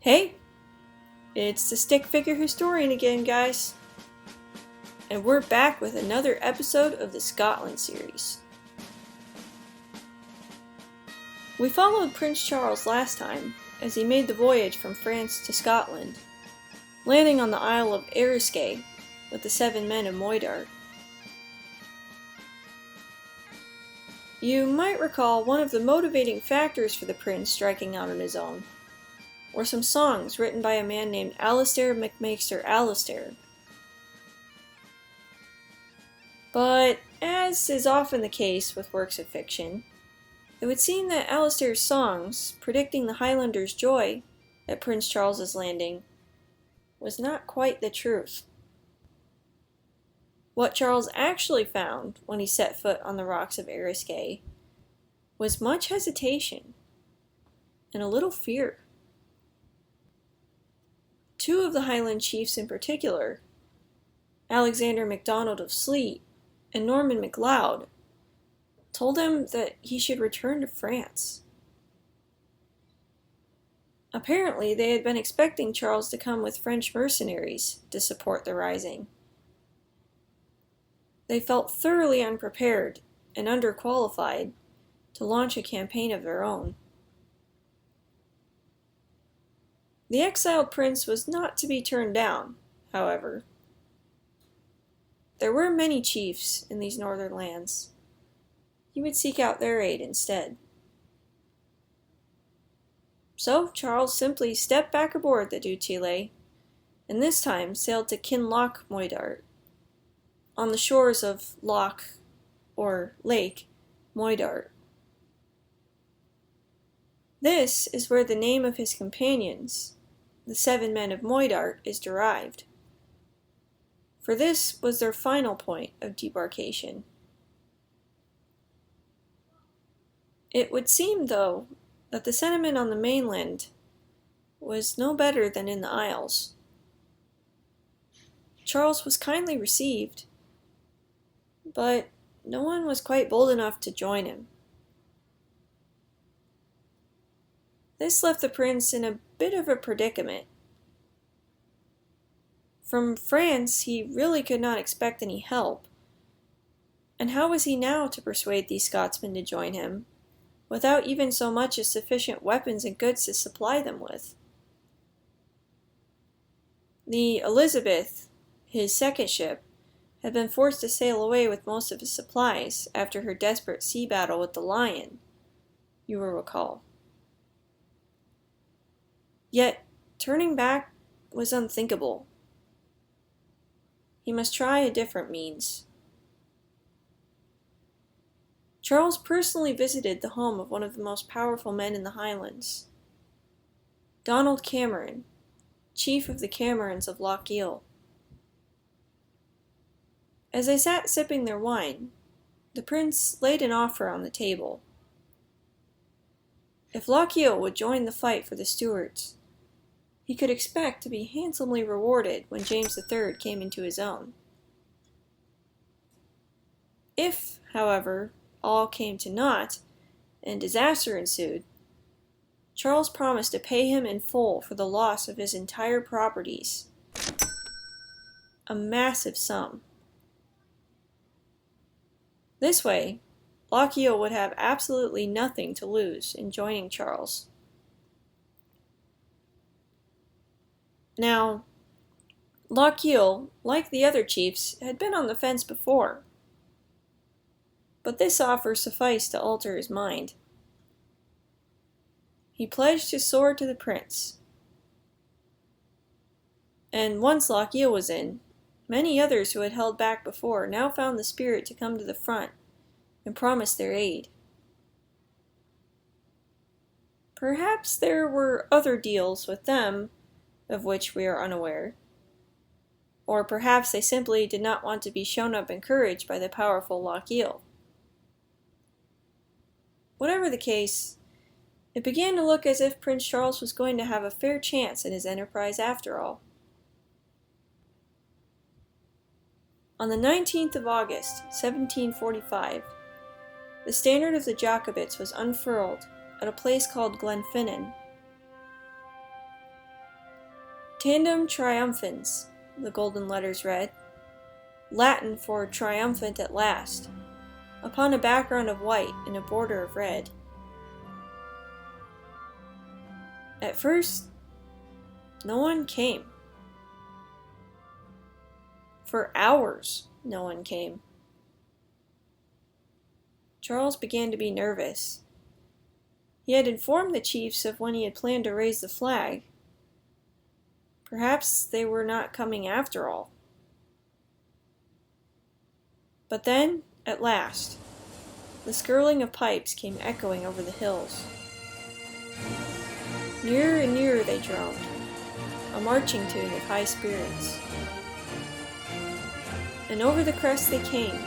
Hey, it's the Stick Figure Historian again, guys. And we're back with another episode of the Scotland series. We followed Prince Charles last time as he made the voyage from France to Scotland, landing on the Isle of Eriskay with the 7 men of Mhaighstir. You might recall one of the motivating factors for the prince striking out on his own were some songs written by a man named Alistair Mac Mhaighstir Alistair. But, as is often the case with works of fiction, it would seem that Alistair's songs, predicting the Highlanders' joy at Prince Charles's landing, was not quite the truth. What Charles actually found when he set foot on the rocks of Eriskay was much hesitation and a little fear. 2 of the Highland chiefs in particular, Alexander MacDonald of Sleat and Norman MacLeod, told him that he should return to France. Apparently, they had been expecting Charles to come with French mercenaries to support the rising. They felt thoroughly unprepared and underqualified to launch a campaign of their own. The exiled prince was not to be turned down, however. There were many chiefs in these northern lands. He would seek out their aid instead. So Charles simply stepped back aboard the Du Tillet, and this time sailed to Kinloch Mhaighstir, on the shores of Loch, or Lake, Mhaighstir. This is where the name of his companions, the 7 men of Mhaighstir, is derived, for this was their final point of debarkation. It would seem, though, that the sentiment on the mainland was no better than in the Isles. Charles was kindly received, but no one was quite bold enough to join him. This left the prince in a bit of a predicament. From France, he really could not expect any help, and how was he now to persuade these Scotsmen to join him, without even so much as sufficient weapons and goods to supply them with? The Elizabeth, his second ship, had been forced to sail away with most of his supplies after her desperate sea battle with the Lion, you will recall. Yet, turning back was unthinkable. He must try a different means. Charles personally visited the home of one of the most powerful men in the Highlands, Donald Cameron, chief of the Camerons of Lochiel. As they sat sipping their wine, the prince laid an offer on the table. If Lochiel would join the fight for the Stuarts, he could expect to be handsomely rewarded when James III came into his own. If, however, all came to naught, and disaster ensued, Charles promised to pay him in full for the loss of his entire properties. A massive sum. This way, Lochiel would have absolutely nothing to lose in joining Charles. Now, Lochiel, like the other chiefs, had been on the fence before, but this offer sufficed to alter his mind. He pledged his sword to the prince, and once Lochiel was in, many others who had held back before now found the spirit to come to the front and promise their aid. Perhaps there were other deals with them of which we are unaware, or perhaps they simply did not want to be shown up in courage by the powerful Lochiel. Whatever the case, it began to look as if Prince Charles was going to have a fair chance in his enterprise after all. On the 19th of August, 1745, the standard of the Jacobites was unfurled at a place called Glenfinnan. Tandem Triumphans, the golden letters read, Latin for triumphant at last, upon a background of white and a border of red. At first, no one came. For hours, no one came. Charles began to be nervous. He had informed the chiefs of when he had planned to raise the flag. Perhaps they were not coming after all. But then, at last, the skirling of pipes came echoing over the hills. Nearer and nearer they droned, a marching tune of high spirits. And over the crest they came,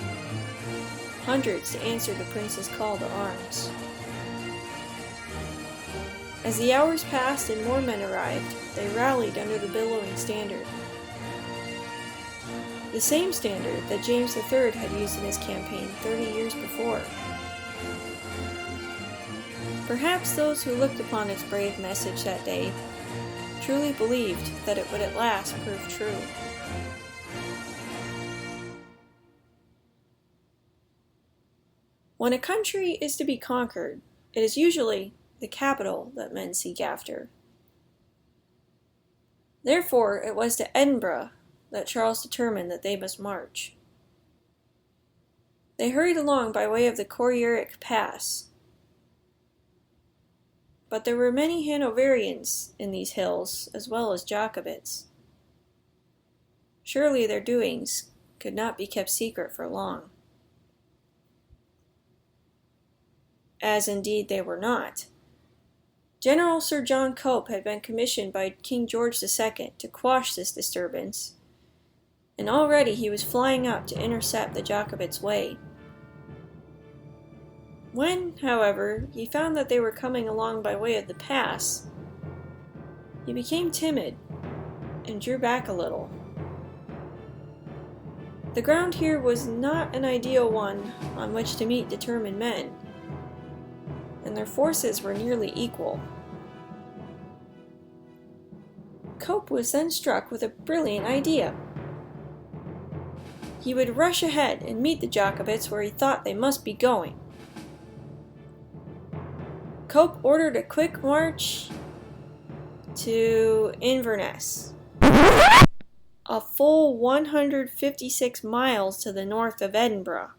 hundreds to answer the prince's call to arms. As the hours passed and more men arrived, they rallied under the billowing standard. The same standard that James III had used in his campaign 30 years before. Perhaps those who looked upon its brave message that day truly believed that it would at last prove true. When a country is to be conquered, it is usually the capital that men seek after. Therefore, it was to Edinburgh that Charles determined that they must march. They hurried along by way of the Carrieyairack pass. But there were many Hanoverians in these hills, as well as Jacobites. Surely their doings could not be kept secret for long. As indeed they were not. General Sir John Cope had been commissioned by King George II to quash this disturbance, and already he was flying up to intercept the Jacobites' way. When, however, he found that they were coming along by way of the pass, he became timid and drew back a little. The ground here was not an ideal one on which to meet determined men, and their forces were nearly equal. Cope was then struck with a brilliant idea. He would rush ahead and meet the Jacobites where he thought they must be going. Cope ordered a quick march to Inverness, a full 156 miles to the north of Edinburgh.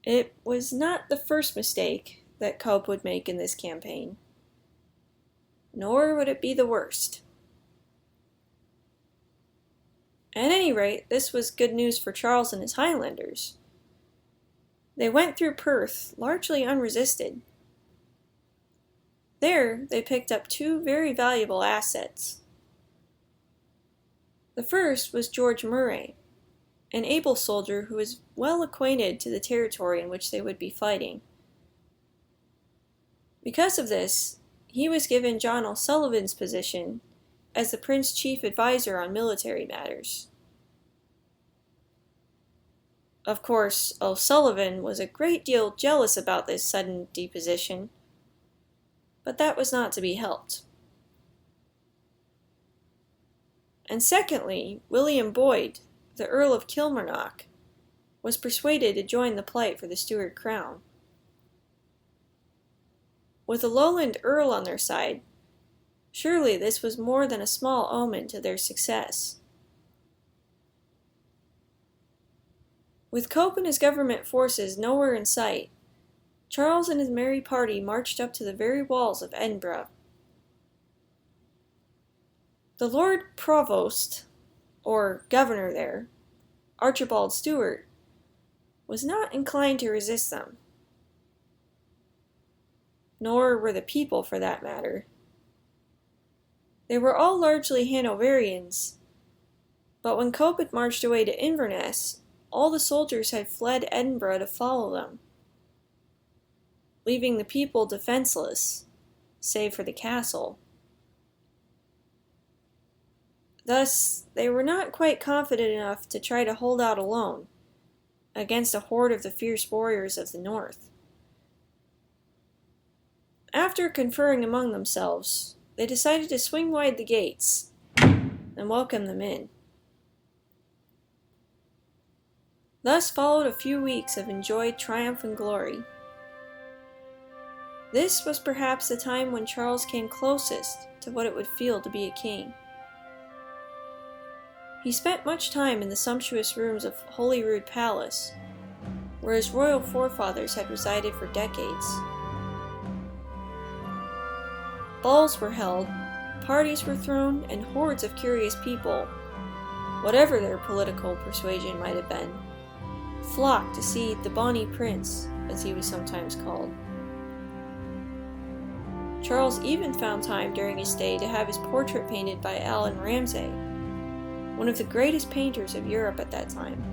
It was not the first mistake that Cope would make in this campaign, nor would it be the worst. At any rate, this was good news for Charles and his Highlanders. They went through Perth largely unresisted. There, they picked up two very valuable assets. The first was George Murray, an able soldier who was well acquainted to the territory in which they would be fighting. Because of this, he was given John O'Sullivan's position as the Prince's chief advisor on military matters. Of course, O'Sullivan was a great deal jealous about this sudden deposition, but that was not to be helped. And secondly, William Boyd, the Earl of Kilmarnock, was persuaded to join the plight for the Stuart crown. With a lowland earl on their side, surely this was more than a small omen to their success. With Cope and his government forces nowhere in sight, Charles and his merry party marched up to the very walls of Edinburgh. The Lord Provost, or governor there, Archibald Stuart, was not inclined to resist them. Nor were the people, for that matter. They were all largely Hanoverians, but when Cope had marched away to Inverness, all the soldiers had fled Edinburgh to follow them, leaving the people defenseless, save for the castle. Thus, they were not quite confident enough to try to hold out alone against a horde of the fierce warriors of the north. After conferring among themselves, they decided to swing wide the gates and welcome them in. Thus followed a few weeks of enjoyed triumph and glory. This was perhaps the time when Charles came closest to what it would feel to be a king. He spent much time in the sumptuous rooms of Holyrood Palace, where his royal forefathers had resided for decades. Balls were held, parties were thrown, and hordes of curious people, whatever their political persuasion might have been, flocked to see the Bonnie Prince, as he was sometimes called. Charles even found time during his stay to have his portrait painted by Allan Ramsay, one of the greatest painters of Europe at that time.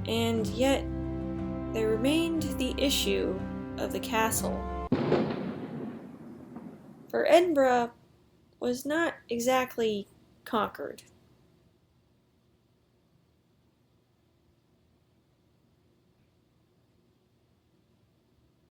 And yet, there remained the issue of the castle. For Edinburgh was not exactly conquered.